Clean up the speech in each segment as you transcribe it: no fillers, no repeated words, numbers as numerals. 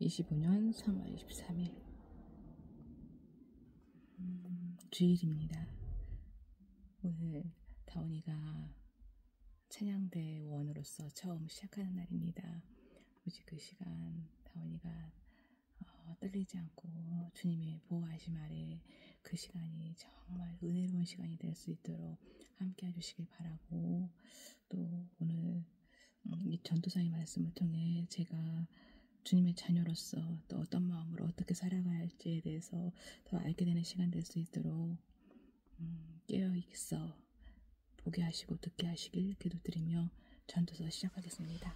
2025년 3월 23일 주일입니다. 오늘 다원이가 찬양대원으로서 처음 시작하는 날입니다. 아버지, 그 시간 다원이가 떨리지 않고 주님의 보호하심 아래 그 시간이 정말 은혜로운 시간이 될 수 있도록 함께 해주시길 바라고, 또 오늘 이 전도사의 말씀을 통해 제가 주님의 자녀로서 또 어떤 마음으로 어떻게 살아가야 할지에 대해서 더 알게 되는 시간 될 수 있도록 깨어있어 보게 하시고 듣게 하시길 기도드리며 전도서 시작하겠습니다.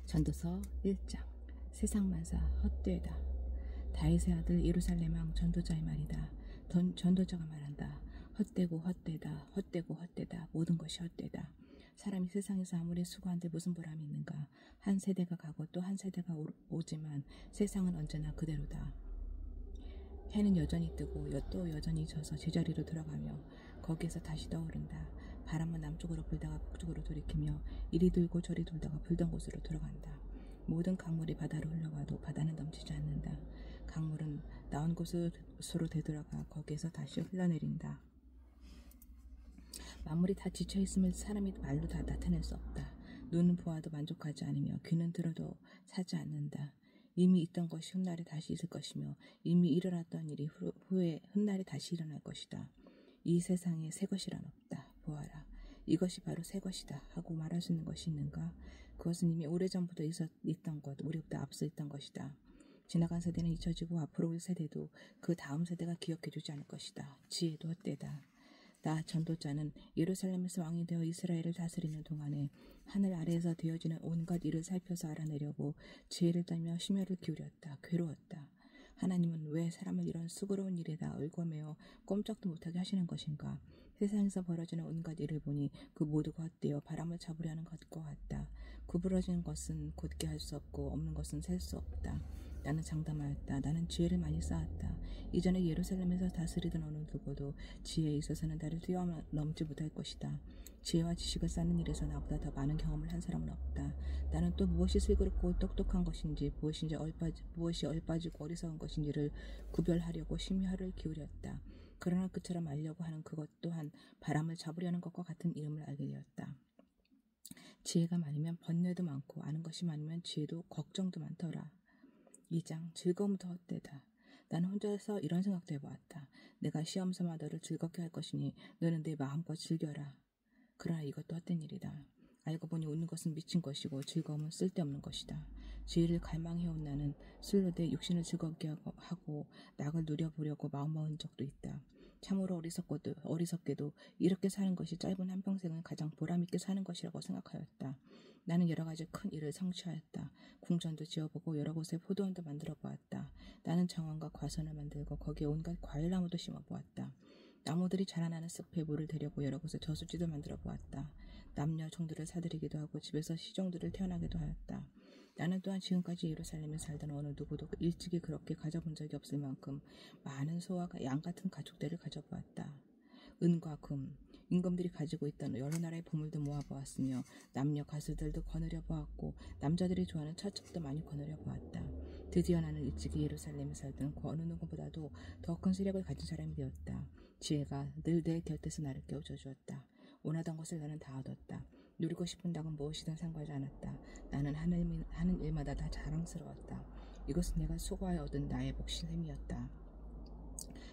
전도서 1장. 세상 만사 헛되다. 다윗의 아들 예루살렘 왕 전도자의 말이다. 전도자가 말한다. 헛되고 헛되다. 헛되고 헛되다. 모든 것이 헛되다. 사람이 세상에서 아무리 수고한데 무슨 보람이 있는가. 한 세대가 가고 또 한 세대가 오지만 세상은 언제나 그대로다. 해는 여전히 뜨고 또 여전히 져서 제자리로 들어가며 거기에서 다시 떠오른다. 바람은 남쪽으로 불다가 북쪽으로 돌이키며 이리 돌고 저리 돌다가 불던 곳으로 돌아간다. 모든 강물이 바다로 흘러가도 바다는 넘치지 않는다. 강물은 나온 곳으로 되돌아가 거기에서 다시 흘러내린다. 만물이 다 지쳐있음을 사람이 말로 다 나타낼 수 없다. 눈은 보아도 만족하지 않으며 귀는 들어도 사지 않는다. 이미 있던 것이 훗날에 다시 있을 것이며 이미 일어났던 일이 후에 훗날에 다시 일어날 것이다. 이 세상에 새 것이란 없다. 보아라, 이것이 바로 새 것이다 하고 말할 수 있는 것이 있는가? 그것은 이미 오래전부터 있던 것, 우리보다 앞서 있던 것이다. 지나간 세대는 잊혀지고 앞으로 올 세대도 그 다음 세대가 기억해주지 않을 것이다. 지혜도 헛되다. 나 전도자는 예루살렘에서 왕이 되어 이스라엘을 다스리는 동안에 하늘 아래에서 되어지는 온갖 일을 살펴서 알아내려고 지혜를 떨며 심혈을 기울였다. 괴로웠다. 하나님은 왜 사람을 이런 수고로운 일에다 얽어매어 꼼짝도 못하게 하시는 것인가? 세상에서 벌어지는 온갖 일을 보니 그 모두가 헛되어 바람을 잡으려는 것과 같다. 구부러진 것은 곧게 할 수 없고 없는 것은 셀 수 없다. 나는 장담하였다. 나는 지혜를 많이 쌓았다. 이전에 예루살렘에서 다스리던 어느 누구도 지혜에 있어서는 나를 뛰어넘지 못할 것이다. 지혜와 지식을 쌓는 일에서 나보다 더 많은 경험을 한 사람은 없다. 나는 또 무엇이 슬그럽고 똑똑한 것인지 무엇이 얼빠지고 어리석은 것인지를 구별하려고 심혈을 기울였다. 그러나 그처럼 알려고 하는 그것 또한 바람을 잡으려는 것과 같은 이름을 알게 되었다. 지혜가 많으면 번뇌도 많고 아는 것이 많으면 지혜도 걱정도 많더라. 2장. 즐거움도 헛되다. 나는 혼자서 이런 생각도 해보았다. 내가 시험 삼아 너를 즐겁게 할 것이니 너는 내 마음껏 즐겨라. 그러나 이것도 헛된 일이다. 알고 보니 웃는 것은 미친 것이고 즐거움은 쓸데없는 것이다. 지혜를 갈망해온 나는 술로 내 육신을 즐겁게 하고 낙을 누려보려고 마음먹은 적도 있다. 참으로 어리석게도 이렇게 사는 것이 짧은 한평생은 가장 보람있게 사는 것이라고 생각하였다. 나는 여러 가지 큰 일을 성취하였다. 궁전도 지어보고 여러 곳에 포도원도 만들어 보았다. 나는 정원과 과선을 만들고 거기에 온갖 과일나무도 심어보았다. 나무들이 자라나는 숲에 물을 대려고 여러 곳에 저수지도 만들어 보았다. 남녀 종들을 사들이기도 하고 집에서 시종들을 태어나기도 하였다. 나는 또한 지금까지 예루살렘에 살던 어느 누구도 일찍이 그렇게 가져본 적이 없을 만큼 많은 소와 양 같은 가축들을 가져보았다. 은과 금, 임금들이 가지고 있던 여러 나라의 보물도 모아보았으며 남녀 가수들도 거느려 보았고 남자들이 좋아하는 처첩도 많이 거느려 보았다. 드디어 나는 일찍이 예루살렘에 살던 그 어느 누구보다도 더 큰 세력을 가진 사람이 되었다. 지혜가 늘 내 곁에서 나를 깨우쳐 주었다. 원하던 것을 나는 다 얻었다. 누리고 싶은 낙은 무엇이든 상관하지 않았다. 나는 하는 일마다 다 자랑스러웠다. 이것은 내가 수고하여 얻은 나의 몫인 셈이었다.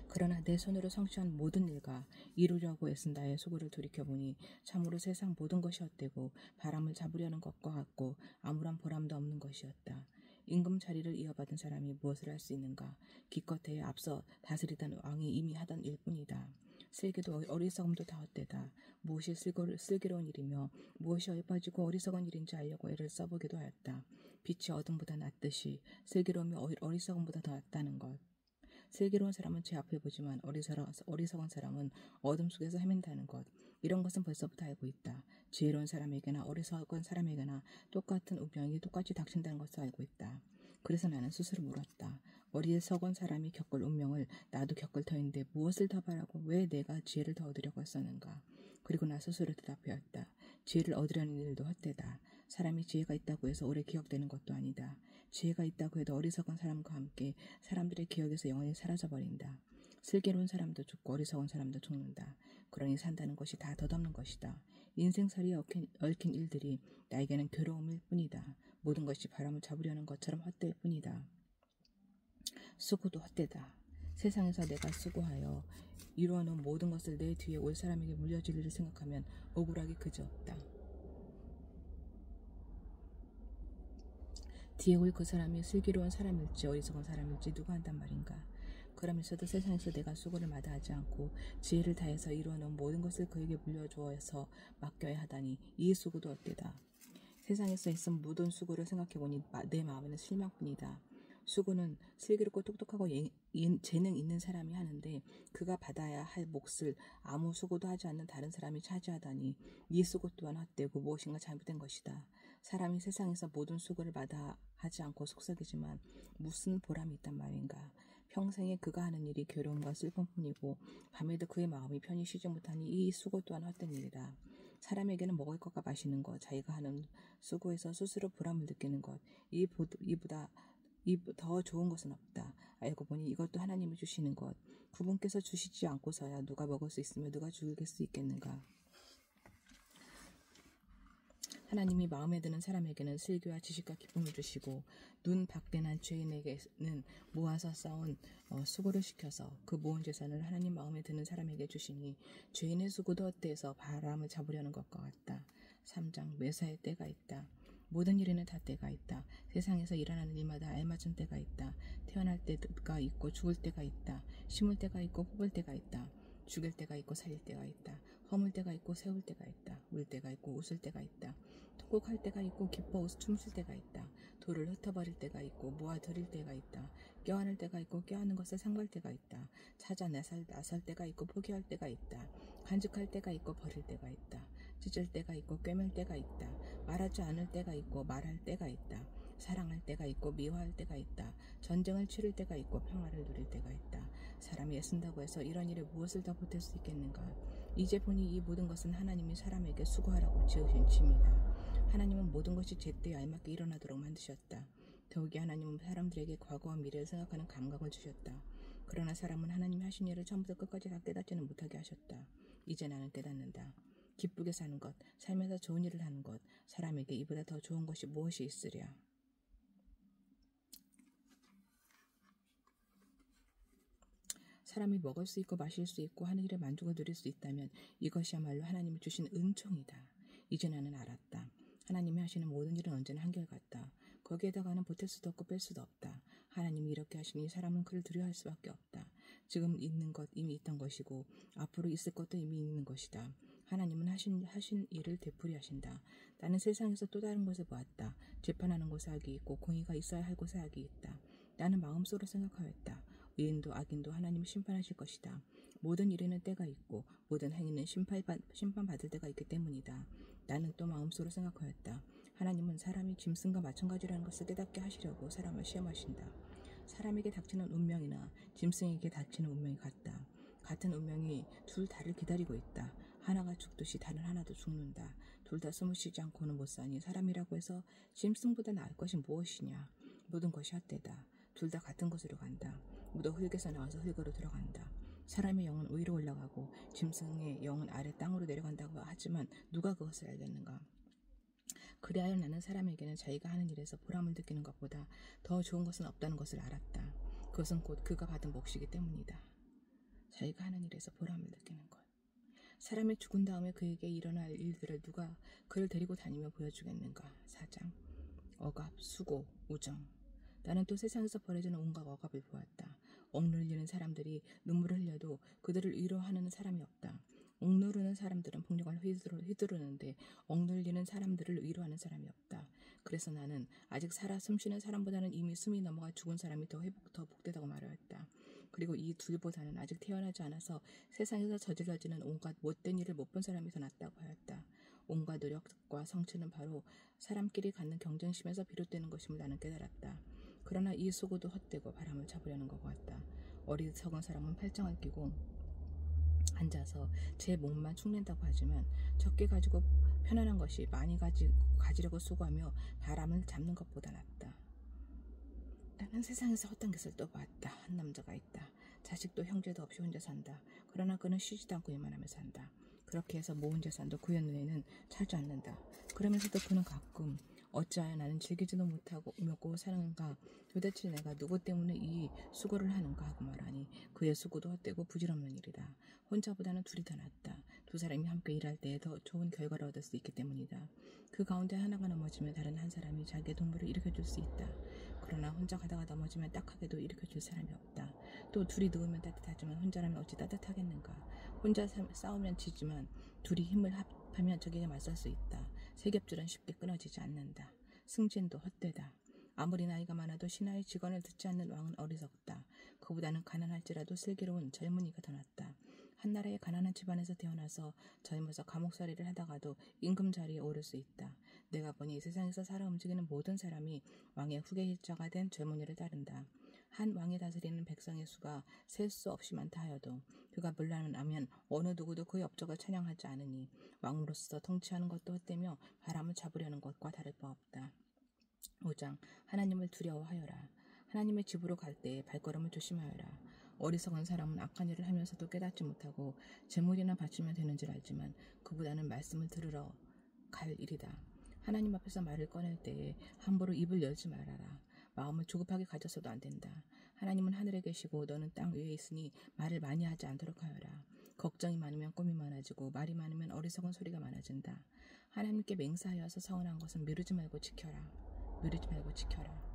그러나 내 손으로 성취한 모든 일과 이루려고 애쓴 나의 수고를 돌이켜보니 참으로 세상 모든 것이 헛되고 바람을 잡으려는 것과 같고 아무런 보람도 없는 것이었다. 임금 자리를 이어받은 사람이 무엇을 할 수 있는가? 기껏해야 앞서 다스리던 왕이 이미 하던 일뿐이다. 슬기도 어리석음도 다 헛되다. 무엇이 슬기로운 일이며 무엇이 얼빠지고 어리석은 일인지 알려고 애를 써보기도 하였다. 빛이 어둠보다 낫듯이 슬기로움이 어리석음보다 더 낫다는 것. 슬기로운 사람은 제 앞에 보지만 어리석은 사람은 어둠 속에서 헤맨다는 것. 이런 것은 벌써부터 알고 있다. 지혜로운 사람에게나 어리석은 사람에게나 똑같은 운명이 똑같이 닥친다는 것을 알고 있다. 그래서 나는 스스로 물었다. 어리석은 사람이 겪을 운명을 나도 겪을 터인데 무엇을 더 바라고 왜 내가 지혜를 더 얻으려고 했었는가. 그리고 나 스스로 대답하였다. 지혜를 얻으려는 일도 헛되다. 사람이 지혜가 있다고 해서 오래 기억되는 것도 아니다. 지혜가 있다고 해도 어리석은 사람과 함께 사람들의 기억에서 영원히 사라져버린다. 슬기로운 사람도 죽고 어리석은 사람도 죽는다. 그러니 산다는 것이 다 덧없는 것이다. 인생살이에 얽힌 일들이 나에게는 괴로움일 뿐이다. 모든 것이 바람을 잡으려는 것처럼 헛될 뿐이다. 수고도 헛되다. 세상에서 내가 수고하여 이루어놓은 모든 것을 내 뒤에 올 사람에게 물려줄 일을 생각하면 억울하기 그지없다. 뒤에 올 그 사람이 슬기로운 사람일지 어리석은 사람일지 누가 한단 말인가. 그러면서도 세상에서 내가 수고를 마다하지 않고 지혜를 다해서 이루어놓은 모든 것을 그에게 물려주어서 맡겨야 하다니 이 수고도 헛되다. 세상에서 있은 모든 수고를 생각해보니 내 마음에는 실망뿐이다. 수고는 슬기롭고 똑똑하고 재능 있는 사람이 하는데 그가 받아야 할 몫을 아무 수고도 하지 않는 다른 사람이 차지하다니 이 수고 또한 헛되고 무엇인가 잘못된 것이다. 사람이 세상에서 모든 수고를 마다하지 않고 속썩이지만 무슨 보람이 있단 말인가. 평생에 그가 하는 일이 괴로움과 슬픔뿐이고 밤에도 그의 마음이 편히 쉬지 못하니 이 수고 또한 헛된 일이다. 사람에게는 먹을 것과 마시는 것, 자기가 하는 수고에서 스스로 보람을 느끼는 것, 이보다 더 좋은 것은 없다. 알고 보니 이것도 하나님이 주시는 것. 그분께서 주시지 않고서야 누가 먹을 수 있으며 누가 죽일 수 있겠는가. 하나님이 마음에 드는 사람에게는 슬기와 지식과 기쁨을 주시고 눈 박대난 죄인에게는 모아서 쌓은 수고를 시켜서 그 모은 재산을 하나님 마음에 드는 사람에게 주시니 죄인의 수고도 헛되어서 바람을 잡으려는 것과 같다. 3장 매사의 때가 있다. 모든 일에는 다 때가 있다. 세상에서 일어나는 일마다 알맞은 때가 있다. 태어날 때가 있고 죽을 때가 있다. 심을 때가 있고 뽑을 때가 있다. 죽일 때가 있고 살릴 때가 있다. 허물 때가 있고 세울 때가 있다. 울 때가 있고 웃을 때가 있다. 통곡할 때가 있고 기뻐 춤출 때가 있다. 돌을 흩어버릴 때가 있고 모아들일 때가 있다. 껴안을 때가 있고 껴안는 것을 상고할 때가 있다. 찾아 나설 때가 있고 포기할 때가 있다. 간직할 때가 있고 버릴 때가 있다. 찢을 때가 있고 꿰맬 때가 있다. 말하지 않을 때가 있고 말할 때가 있다. 사랑할 때가 있고 미워할 때가 있다. 전쟁을 치를 때가 있고 평화를 누릴 때가 있다. 사람이 애쓴다고 해서 이런 일에 무엇을 더 보탤 수 있겠는가. 이제 보니 이 모든 것은 하나님이 사람에게 수고하라고 지으신 짐이다. 하나님은 모든 것이 제때에 알맞게 일어나도록 만드셨다. 더욱이 하나님은 사람들에게 과거와 미래를 생각하는 감각을 주셨다. 그러나 사람은 하나님이 하신 일을 처음부터 끝까지 다 깨닫지는 못하게 하셨다. 이제 나는 깨닫는다. 기쁘게 사는 것, 살면서 좋은 일을 하는 것, 사람에게 이보다 더 좋은 것이 무엇이 있으랴. 사람이 먹을 수 있고 마실 수 있고 하는 일에 만족을 누릴 수 있다면 이것이야말로 하나님이 주신 은총이다. 이제 나는 알았다. 하나님이 하시는 모든 일은 언제나 한결같다. 거기에다가는 보탤 수도 없고 뺄 수도 없다. 하나님이 이렇게 하시니 사람은 그를 두려워할 수밖에 없다. 지금 있는 것 이미 있던 것이고 앞으로 있을 것도 이미 있는 것이다. 하나님은 하신 일을 되풀이 하신다. 나는 세상에서 또 다른 것을 보았다. 재판하는 곳에 악이 있고 공의가 있어야 할 곳에 악이 있다. 나는 마음속으로 생각하였다. 의인도 악인도 하나님이 심판하실 것이다. 모든 일에는 때가 있고 모든 행위는 심판받을 때가 있기 때문이다. 나는 또 마음속으로 생각하였다. 하나님은 사람이 짐승과 마찬가지라는 것을 깨닫게 하시려고 사람을 시험하신다. 사람에게 닥치는 운명이나 짐승에게 닥치는 운명이 같다. 같은 운명이 둘 다를 기다리고 있다. 하나가 죽듯이 다른 하나도 죽는다. 둘 다 숨을 쉬지 않고는 못 사니 사람이라고 해서 짐승보다 나을 것이 무엇이냐. 모든 것이 헛되다. 둘 다 같은 곳으로 간다. 모두 흙에서 나와서 흙으로 들어간다. 사람의 영은 위로 올라가고 짐승의 영은 아래 땅으로 내려간다고 하지만 누가 그것을 알겠는가. 그리하여 나는 사람에게는 자기가 하는 일에서 보람을 느끼는 것보다 더 좋은 것은 없다는 것을 알았다. 그것은 곧 그가 받은 몫이기 때문이다. 자기가 하는 일에서 보람을 느끼는 것. 사람이 죽은 다음에 그에게 일어날 일들을 누가 그를 데리고 다니며 보여주겠는가. 4장 억압, 수고, 우정. 나는 또 세상에서 벌어지는 온갖 억압을 보았다. 억눌리는 사람들이 눈물을 흘려도 그들을 위로하는 사람이 없다. 억누르는 사람들은 폭력을 휘두르는데 억눌리는 사람들을 위로하는 사람이 없다. 그래서 나는 아직 살아 숨쉬는 사람보다는 이미 숨이 넘어가 죽은 사람이 더 복되다고 말하였다. 그리고 이 둘보다는 아직 태어나지 않아서 세상에서 저질러지는 온갖 못된 일을 못 본 사람이 더 낫다고 하였다. 온갖 노력과 성취는 바로 사람끼리 갖는 경쟁심에서 비롯되는 것임을 나는 깨달았다. 그러나 이 수고도 헛되고 바람을 잡으려는 것 같다. 어리석은 사람은 팔짱을 끼고 앉아서 제 몸만 축낸다고 하지만 적게 가지고 편안한 것이 많이 가지려고 수고하며 바람을 잡는 것보다 낫다. 나는 세상에서 헛된 것을 또 봤다. 한 남자가 있다. 자식도 형제도 없이 혼자 산다. 그러나 그는 쉬지도 않고 일만 하며 산다. 그렇게 해서 모은 재산도 그의 눈에는 차지 않는다. 그러면서도 그는 가끔 어찌하여 나는 즐기지도 못하고 먹고 사는가? 도대체 내가 누구 때문에 이 수고를 하는가 하고 말하니 그의 수고도 헛되고 부질없는 일이다. 혼자보다는 둘이 더 낫다. 두 사람이 함께 일할 때에 더 좋은 결과를 얻을 수 있기 때문이다. 그 가운데 하나가 넘어지면 다른 한 사람이 자기의 동물을 일으켜줄 수 있다. 그러나 혼자 가다가 넘어지면 딱하게도 일으켜줄 사람이 없다. 또 둘이 누우면 따뜻하지만 혼자라면 어찌 따뜻하겠는가. 혼자 싸우면 지지만 둘이 힘을 합하면 적에게 맞설 수 있다. 세겹줄은 쉽게 끊어지지 않는다. 승진도 헛되다. 아무리 나이가 많아도 신하의 직언을 듣지 않는 왕은 어리석다. 그보다는 가난할지라도 슬기로운 젊은이가 더 낫다. 한나라의 가난한 집안에서 태어나서 젊어서 감옥살이를 하다가도 임금 자리에 오를 수 있다. 내가 보니 세상에서 살아 움직이는 모든 사람이 왕의 후계자가 된 젊은이를 따른다. 한 왕이 다스리는 백성의 수가 셀 수 없이 많다 하여도 그가 물러나면 어느 누구도 그의 업적을 찬양하지 않으니 왕으로서 통치하는 것도 헛되며 바람을 잡으려는 것과 다를 바 없다. 5장. 하나님을 두려워하여라. 하나님의 집으로 갈 때에 발걸음을 조심하여라. 어리석은 사람은 악한 일을 하면서도 깨닫지 못하고 재물이나 바치면 되는 줄 알지만 그보다는 말씀을 들으러 갈 일이다. 하나님 앞에서 말을 꺼낼 때에 함부로 입을 열지 말아라. 마음을 조급하게 가졌어도 안 된다. 하나님은 하늘에 계시고 너는 땅 위에 있으니 말을 많이 하지 않도록 하여라. 걱정이 많으면 꿈이 많아지고 말이 많으면 어리석은 소리가 많아진다. 하나님께 맹세하여서 서운한 것은 미루지 말고 지켜라. 미루지 말고 지켜라.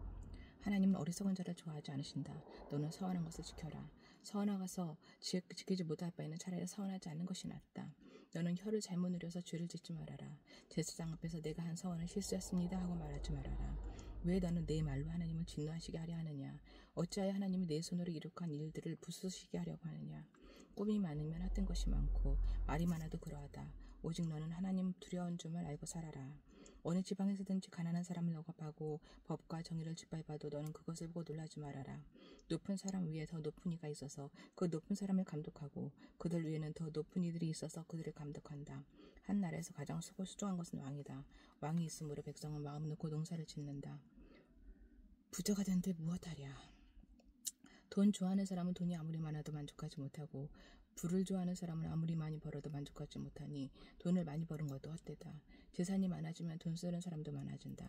하나님은 어리석은 자를 좋아하지 않으신다. 너는 서운한 것을 지켜라. 서운하가서 지키지 못할 바에는 차라리 서운하지 않는 것이 낫다. 너는 혀를 잘못 누려서 죄를 짓지 말아라. 제사장 앞에서 내가 한 서원은 실수였습니다 하고 말하지 말아라. 왜 너는 내 말로 하나님을 진노하시게 하려 하느냐? 어찌하여 하나님이 내 손으로 이룩한 일들을 부수시게 하려고 하느냐? 꿈이 많으면 헛된 것이 많고 말이 많아도 그러하다. 오직 너는 하나님 두려운 점을 알고 살아라. 어느 지방에서든지 가난한 사람을 억압하고 법과 정의를 짓밟아도 너는 그것을 보고 놀라지 말아라. 높은 사람 위에 더 높은 이가 있어서 그 높은 사람을 감독하고 그들 위에는 더 높은 이들이 있어서 그들을 감독한다. 한 나라에서 가장 수고수종한 것은 왕이다. 왕이 있으므로 백성은 마음 놓고 농사를 짓는다. 부자가 된데 무엇하랴. 돈 좋아하는 사람은 돈이 아무리 많아도 만족하지 못하고 부를 좋아하는 사람은 아무리 많이 벌어도 만족하지 못하니 돈을 많이 버는 것도 헛되다. 재산이 많아지면 돈 쓰는 사람도 많아진다.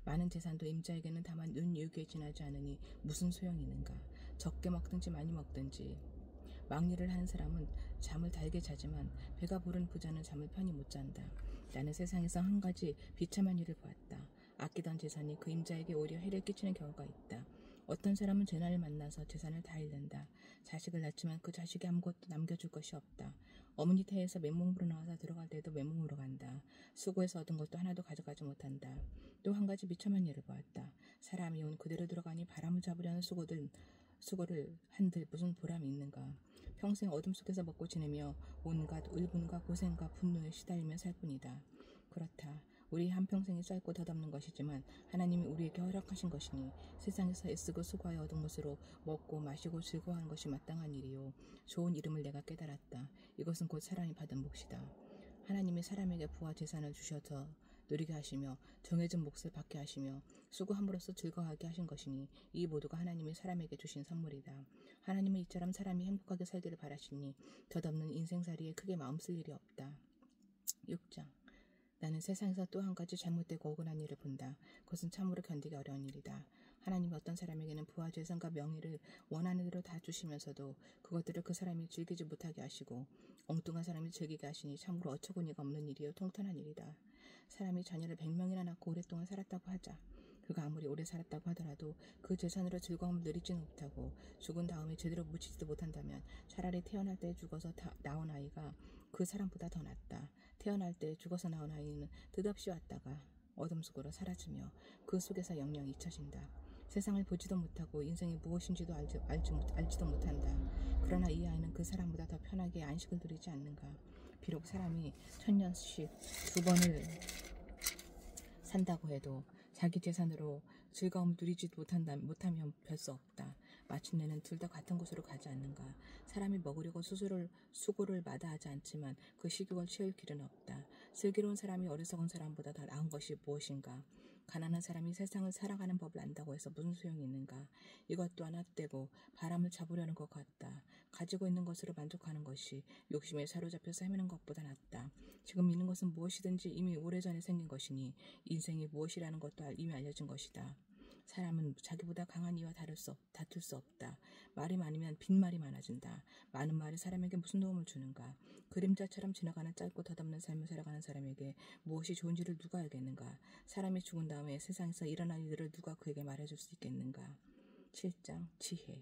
많은 재산도 임자에게는 다만 눈이웃게 지나지 않으니 무슨 소용이 있는가. 적게 먹든지 많이 먹든지. 막일을 하는 사람은 잠을 달게 자지만 배가 부른 부자는 잠을 편히 못 잔다. 나는 세상에서 한 가지 비참한 일을 보았다. 아끼던 재산이 그 임자에게 오히려 해를 끼치는 경우가 있다. 어떤 사람은 재난을 만나서 재산을 다 잃는다. 자식을 낳지만 그 자식이 아무것도 남겨줄 것이 없다. 어머니 태에서 맨몸으로 나와서 들어갈 때도 맨몸으로 간다. 수고해서 얻은 것도 하나도 가져가지 못한다. 또 한 가지 비참한 일을 보았다. 사람이 온 그대로 들어가니 바람을 잡으려는 수고를 한들 무슨 보람이 있는가. 평생 어둠 속에서 먹고 지내며 온갖 울분과 고생과 분노에 시달리며 살 뿐이다. 그렇다. 우리 한평생이 짧고 덧없는 것이지만 하나님이 우리에게 허락하신 것이니 세상에서 애쓰고 수고하여 얻은 것으로 먹고 마시고 즐거워하는 것이 마땅한 일이요. 좋은 이름을 내가 깨달았다. 이것은 곧 사람이 받은 몫이다. 하나님이 사람에게 부와 재산을 주셔서 누리게 하시며 정해진 몫을 받게 하시며 수고함으로써 즐거워하게 하신 것이니 이 모두가 하나님이 사람에게 주신 선물이다. 하나님은 이처럼 사람이 행복하게 살기를 바라시니 덧없는 인생살이에 크게 마음 쓸 일이 없다. 6장. 나는 세상에서 또 한 가지 잘못되고 억울한 일을 본다. 그것은 참으로 견디기 어려운 일이다. 하나님이 어떤 사람에게는 부와 재산과 명예를 원하는 대로 다 주시면서도 그것들을 그 사람이 즐기지 못하게 하시고 엉뚱한 사람이 즐기게 하시니 참으로 어처구니가 없는 일이요 통탄한 일이다. 사람이 자녀를 100명이나 낳고 오랫동안 살았다고 하자. 그가 아무리 오래 살았다고 하더라도 그 재산으로 즐거움을 누리지는 못하고 죽은 다음에 제대로 묻히지도 못한다면 차라리 태어날 때 죽어서 나온 아이가 그 사람보다 더 낫다. 태어날 때 죽어서 나온 아이는 뜻없이 왔다가 어둠 속으로 사라지며 그 속에서 영영 잊혀진다. 세상을 보지도 못하고 인생이 무엇인지도 알지도 못한다. 그러나 이 아이는 그 사람보다 더 편하게 안식을 누리지 않는가. 비록 사람이 1000년씩 2번을 산다고 해도 자기 재산으로 즐거움을 누리지도 못하면 별 수 없다. 마침내는 둘 다 같은 곳으로 가지 않는가. 사람이 먹으려고 수고를 마다하지 않지만 그 식욕을 채울 길은 없다. 슬기로운 사람이 어리석은 사람보다 더 나은 것이 무엇인가. 가난한 사람이 세상을 살아가는 법을 안다고 해서 무슨 소용이 있는가. 이것 또한 헛되고 바람을 잡으려는 것 같다. 가지고 있는 것으로 만족하는 것이 욕심에 사로잡혀서 헤매는 것보다 낫다. 지금 있는 것은 무엇이든지 이미 오래전에 생긴 것이니 인생이 무엇이라는 것도 이미 알려진 것이다. 사람은 자기보다 강한 이와 다툴 수 없다. 말이 많으면 빈말이 많아진다. 많은 말이 사람에게 무슨 도움을 주는가. 그림자처럼 지나가는 짧고 덧없는 삶을 살아가는 사람에게 무엇이 좋은지를 누가 알겠는가. 사람이 죽은 다음에 세상에서 일어날 일들을 누가 그에게 말해줄 수 있겠는가. 7장 지혜.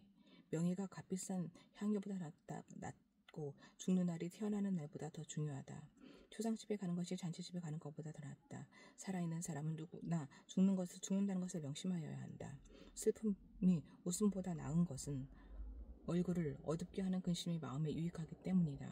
명예가 값비싼 향유보다 낫고 죽는 날이 태어나는 날보다 더 중요하다. 초상집에 가는 것이 잔치집에 가는 것보다 더 낫다. 살아있는 사람은 누구나 죽는다는 것을 명심하여야 한다. 슬픔이 웃음보다 나은 것은 얼굴을 어둡게 하는 근심이 마음에 유익하기 때문이다.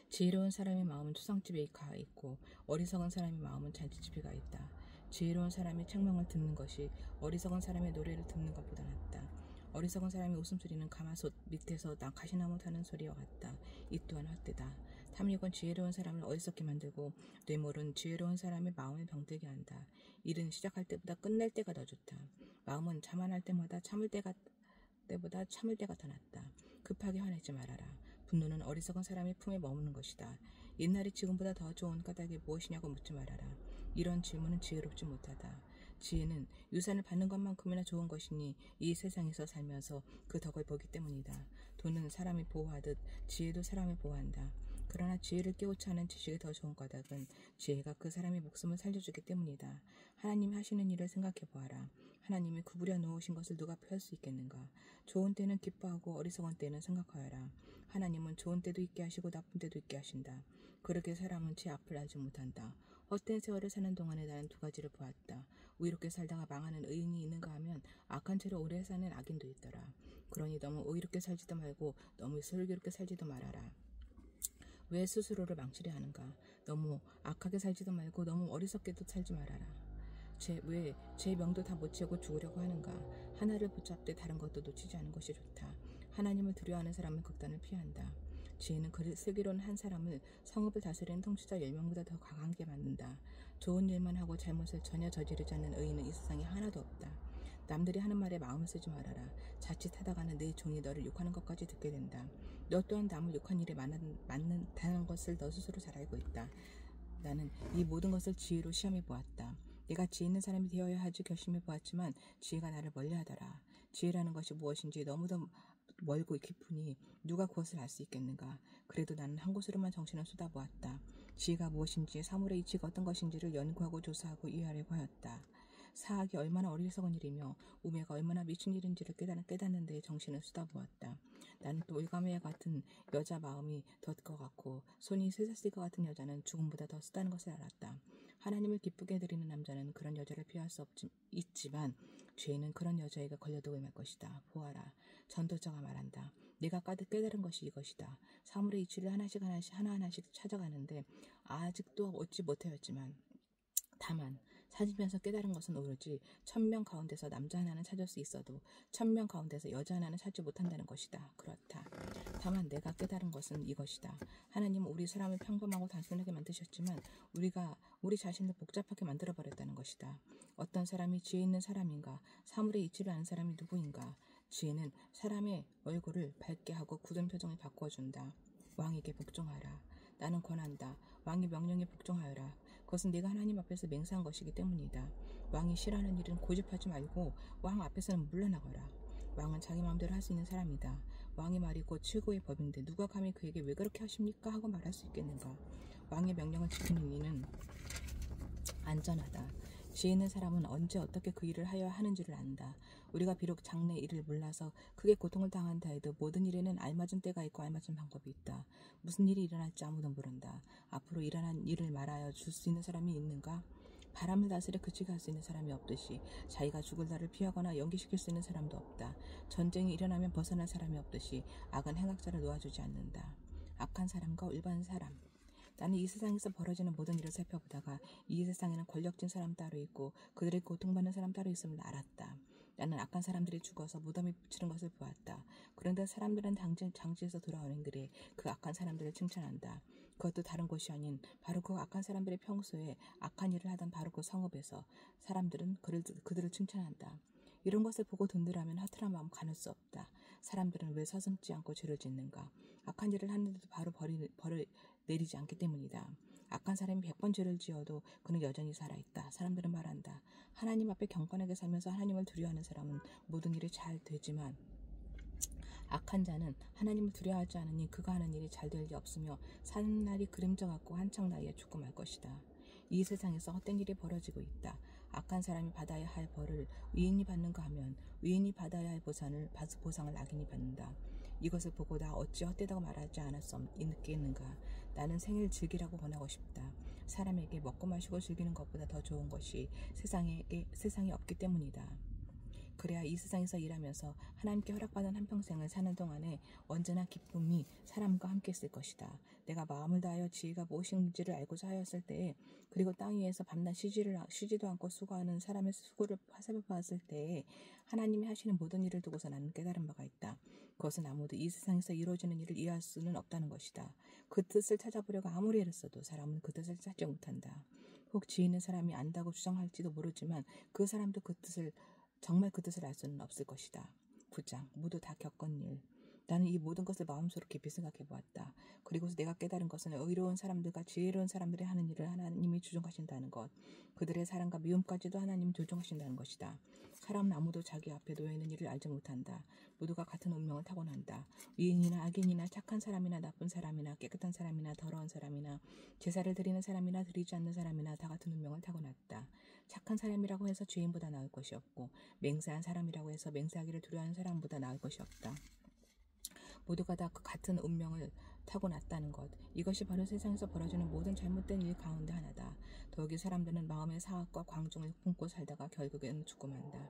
지혜로운 사람의 마음은 초상집에 가 있고 어리석은 사람의 마음은 잔치집에 가 있다. 지혜로운 사람의 책망을 듣는 것이 어리석은 사람의 노래를 듣는 것보다 낫다. 어리석은 사람의 웃음소리는 가마솥 밑에서 가시나무 타는 소리와 같다. 이 또한 헛되다. 탐욕은 지혜로운 사람을 어리석게 만들고 뇌물은 지혜로운 사람의 마음을 병들게 한다. 일은 시작할 때보다 끝낼 때가 더 좋다. 마음은 자만할 때보다 참을 때가 더 낫다. 급하게 화내지 말아라. 분노는 어리석은 사람의 품에 머무는 것이다. 옛날이 지금보다 더 좋은 까닭이 무엇이냐고 묻지 말아라. 이런 질문은 지혜롭지 못하다. 지혜는 유산을 받는 것만큼이나 좋은 것이니 이 세상에서 살면서 그 덕을 보기 때문이다. 돈은 사람을 보호하듯 지혜도 사람을 보호한다. 그러나 지혜를 깨우치 않은 지식이 더 좋은 까닭은 지혜가 그 사람의 목숨을 살려주기 때문이다. 하나님이 하시는 일을 생각해 보아라. 하나님이 구부려 놓으신 것을 누가 펴할 수 있겠는가. 좋은 때는 기뻐하고 어리석은 때는 생각하여라. 하나님은 좋은 때도 있게 하시고 나쁜 때도 있게 하신다. 그렇게 사람은 제 앞을 알지 못한다. 헛된 세월을 사는 동안에 나는 두 가지를 보았다. 의롭게 살다가 망하는 의인이 있는가 하면 악한 채로 오래 사는 악인도 있더라. 그러니 너무 의롭게 살지도 말고 너무 슬기롭게 살지도 말아라. 왜 스스로를 망치려 하는가. 너무 악하게 살지도 말고 너무 어리석게도 살지 말아라. 왜 제 명도 다 못 채우고 죽으려고 하는가. 하나를 붙잡되 다른 것도 놓치지 않은 것이 좋다. 하나님을 두려워하는 사람은 극단을 피한다. 지혜는 슬기로운 한 사람을 성읍을 다스리는 통치자 10명보다 더 강하게 만든다. 좋은 일만 하고 잘못을 전혀 저지르지 않는 의인은 이 세상에 하나도 없다. 남들이 하는 말에 마음을 쓰지 말아라. 자칫하다가는 내 종이 너를 욕하는 것까지 듣게 된다. 너 또한 남을 욕한 일에 맞는다는 것을 너 스스로 잘 알고 있다. 나는 이 모든 것을 지혜로 시험해 보았다. 내가 지혜 있는 사람이 되어야 하지 결심해 보았지만 지혜가 나를 멀리하더라. 지혜라는 것이 무엇인지 너무도 멀고 깊으니 누가 그것을 알 수 있겠는가. 그래도 나는 한 곳으로만 정신을 쏟아보았다. 지혜가 무엇인지 사물의 이치가 어떤 것인지를 연구하고 조사하고 이해하려고 하였다. 사악이 얼마나 어리석은 일이며 우매가 얼마나 미친 일인지를 깨닫는 데 정신을 쏟아보았다. 나는 또 올가메와 같은 여자 마음이 더 것 같고 손이 쇠사 쓸 것 같은 여자는 죽음보다 더 쓰다는 것을 알았다. 하나님을 기쁘게 해드리는 남자는 그런 여자를 피할 수 있지만 죄는 그런 여자에게 걸려도 말 것이다. 보아라. 전도자가 말한다. 내가 깨달은 것이 이것이다. 사물의 이치를 하나하나씩 찾아가는데 아직도 얻지 못하였지만 다만 찾으면서 깨달은 것은 오로지 1000명 가운데서 남자 하나는 찾을 수 있어도 1000명 가운데서 여자 하나는 찾지 못한다는 것이다. 그렇다. 다만 내가 깨달은 것은 이것이다. 하나님은 우리 사람을 평범하고 단순하게 만드셨지만 우리 자신을 복잡하게 만들어버렸다는 것이다. 어떤 사람이 지혜 있는 사람인가? 사물의 이치를 아는 사람이 누구인가? 지혜는 사람의 얼굴을 밝게 하고 굳은 표정을 바꿔준다. 왕에게 복종하라. 나는 권한다. 왕의 명령에 복종하여라. 그것은 네가 하나님 앞에서 맹세한 것이기 때문이다. 왕이 싫어하는 일은 고집하지 말고 왕 앞에서는 물러나거라. 왕은 자기 마음대로 할 수 있는 사람이다. 왕의 말이 곧 최고의 법인데 누가 감히 그에게 왜 그렇게 하십니까? 하고 말할 수 있겠는가. 왕의 명령을 지키는 이는 안전하다. 지혜 있는 사람은 언제 어떻게 그 일을 하여야 하는지를 안다. 우리가 비록 장래 일을 몰라서 크게 고통을 당한다 해도 모든 일에는 알맞은 때가 있고 알맞은 방법이 있다. 무슨 일이 일어날지 아무도 모른다. 앞으로 일어난 일을 말하여 줄 수 있는 사람이 있는가? 바람을 다스려 그치게 할 수 있는 사람이 없듯이 자기가 죽을 날을 피하거나 연기시킬 수 있는 사람도 없다. 전쟁이 일어나면 벗어날 사람이 없듯이 악은 행악자를 놓아주지 않는다. 악한 사람과 일반 사람. 나는 이 세상에서 벌어지는 모든 일을 살펴보다가 이 세상에는 권력진 사람 따로 있고 그들의 고통받는 사람 따로 있음을 알았다. 나는 악한 사람들이 죽어서 무덤에 붙이는 것을 보았다. 그런데 사람들은 장지에서 돌아오는 길에 그 악한 사람들을 칭찬한다. 그것도 다른 곳이 아닌 바로 그 악한 사람들의 평소에 악한 일을 하던 바로 그 성읍에서 사람들은 그들을 칭찬한다. 이런 것을 보고 든든하면 허탈한 마음 가눌 수 없다. 사람들은 왜 서슴지 않고 죄를 짓는가? 악한 일을 하는데도 바로 벌을 내리지 않기 때문이다. 악한 사람이 100번 죄를 지어도 그는 여전히 살아있다. 사람들은 말한다. 하나님 앞에 경건하게 살면서 하나님을 두려워하는 사람은 모든 일이 잘 되지만 악한 자는 하나님을 두려워하지 않으니 그가 하는 일이 잘 될 리 없으며 사는 날이 그림자 같고 한창 나이에 죽고 말 것이다. 이 세상에서 헛된 일이 벌어지고 있다. 악한 사람이 받아야 할 벌을 의인이 받는가 하면 의인이 받아야 할 보상을 악인이 받는다. 이것을 보고 나 어찌 헛되다고 말하지 않았겠는가. 나는 생일 즐기라고 권하고 싶다. 사람에게 먹고 마시고 즐기는 것보다 더 좋은 것이 세상에 없기 때문이다. 그래야 이 세상에서 일하면서 하나님께 허락받은 한평생을 사는 동안에 언제나 기쁨이 사람과 함께 있을 것이다. 내가 마음을 다하여 지혜가 무엇인지를 알고자 하였을 때에 그리고 땅 위에서 밤낮 쉬지도 않고 수고하는 사람의 수고를 살펴보았을 때에 하나님이 하시는 모든 일을 두고서 나는 깨달은 바가 있다. 그것은 아무도 이 세상에서 이루어지는 일을 이해할 수는 없다는 것이다. 그 뜻을 찾아보려고 아무리 애를 써도 사람은 그 뜻을 찾지 못한다. 혹 지혜 있는 사람이 안다고 주장할지도 모르지만 그 사람도 정말 그 뜻을 알 수는 없을 것이다. 9장 모두 다 겪은 일. 나는 이 모든 것을 마음속으로 깊이 생각해 보았다. 그리고서 내가 깨달은 것은 의로운 사람들과 지혜로운 사람들이 하는 일을 하나님이 조종하신다는 것. 그들의 사랑과 미움까지도 하나님이 조종하신다는 것이다. 사람은 아무도 자기 앞에 놓여있는 일을 알지 못한다. 모두가 같은 운명을 타고난다. 의인이나 악인이나 착한 사람이나 나쁜 사람이나 깨끗한 사람이나 더러운 사람이나 제사를 드리는 사람이나 드리지 않는 사람이나 다 같은 운명을 타고났다. 착한 사람이라고 해서 죄인보다 나을 것이 없고 맹세한 사람이라고 해서 맹세하기를 두려워하는 사람보다 나을 것이 없다. 모두가 다 그 같은 운명을 타고났다는 것. 이것이 바로 세상에서 벌어지는 모든 잘못된 일 가운데 하나다. 더욱이 사람들은 마음의 사악과 광중을 품고 살다가 결국에는 죽고 만다.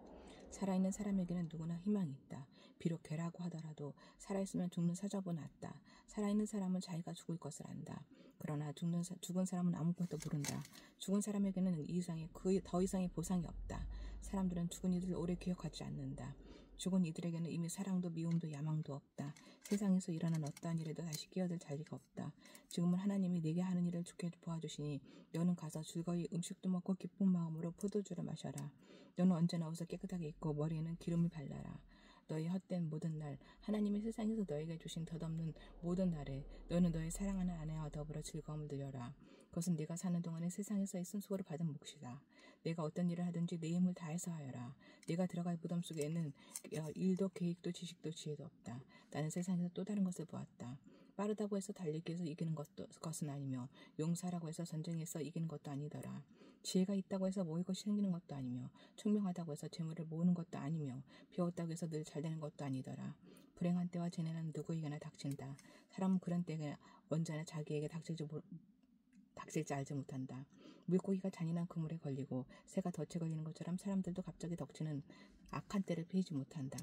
살아있는 사람에게는 누구나 희망이 있다. 비록 괴라고 하더라도 살아있으면 죽는 사자보다 낫다. 살아있는 사람은 자기가 죽을 것을 안다. 그러나 죽은 사람은 아무것도 모른다. 죽은 사람에게는 더 이상의 보상이 없다. 사람들은 죽은 이들을 오래 기억하지 않는다. 죽은 이들에게는 이미 사랑도 미움도 야망도 없다. 세상에서 일어난 어떠한 일에도 다시 끼어들 자리가 없다. 지금은 하나님이 내게 하는 일을 좋게 보아주시니 너는 가서 즐거이 음식도 먹고 기쁜 마음으로 포도주를 마셔라. 너는 언제나 옷을 깨끗하게 입고 머리에는 기름을 발라라. 너희 헛된 모든 날 하나님이 세상에서 너에게 주신 덧없는 모든 날에 너는 너의 사랑하는 아내와 더불어 즐거움을 누려라. 그것은 네가 사는 동안에 세상에서의 쓴수고를 받은 몫이다. 내가 어떤 일을 하든지 내 힘을 다해서 하여라. 네가 들어갈 무덤 속에는 일도 계획도 지식도 지혜도 없다. 나는 세상에서 또 다른 것을 보았다. 빠르다고 해서 달리기 위해서 이기는 것은 아니며 용사라고 해서 전쟁에서 이기는 것도 아니더라. 지혜가 있다고 해서 모일 것이 생기는 것도 아니며 총명하다고 해서 재물을 모으는 것도 아니며 배웠다고 해서 늘 잘되는 것도 아니더라. 불행한 때와 재난은 누구에게나 닥친다. 사람은 그런 때가 언제나 자기에게 닥칠지 알지 못한다. 물고기가 잔인한 그물에 걸리고 새가 덫에 걸리는 것처럼 사람들도 갑자기 덮치는 악한 때를 피하지 못한다.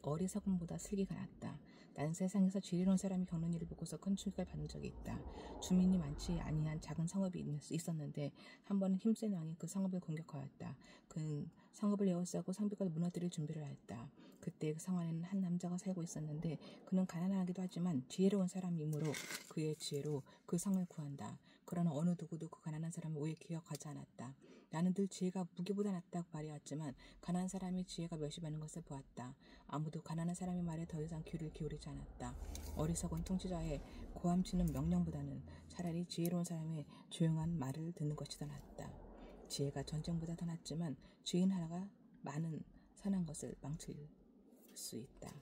어리석음보다 슬기가 낫다. 나는 세상에서 지혜로운 사람이 겪는 일을 보고서 큰 충격을 받은 적이 있다. 주민이 많지 아니한 작은 성읍이 있었는데 한 번은 힘센 왕이 그 성읍을 공격하였다. 그는 성읍을 에워싸고 성벽을 무너뜨릴 준비를 하였다. 그때 그 성 안에는 한 남자가 살고 있었는데 그는 가난하기도 하지만 지혜로운 사람이므로 그의 지혜로 그 성을 구한다. 그러나 어느 누구도 그 가난한 사람을 오해 기억하지 않았다. 나는 늘 지혜가 무기보다 낫다고 말해왔지만 가난한 사람이 지혜가 멸시받는 것을 보았다. 아무도 가난한 사람의 말에 더 이상 귀를 기울이지 않았다. 어리석은 통치자의 고함치는 명령보다는 차라리 지혜로운 사람의 조용한 말을 듣는 것이 더 낫다. 지혜가 전쟁보다 더 낫지만 죄인 하나가 많은 선한 것을 망칠 수 있다.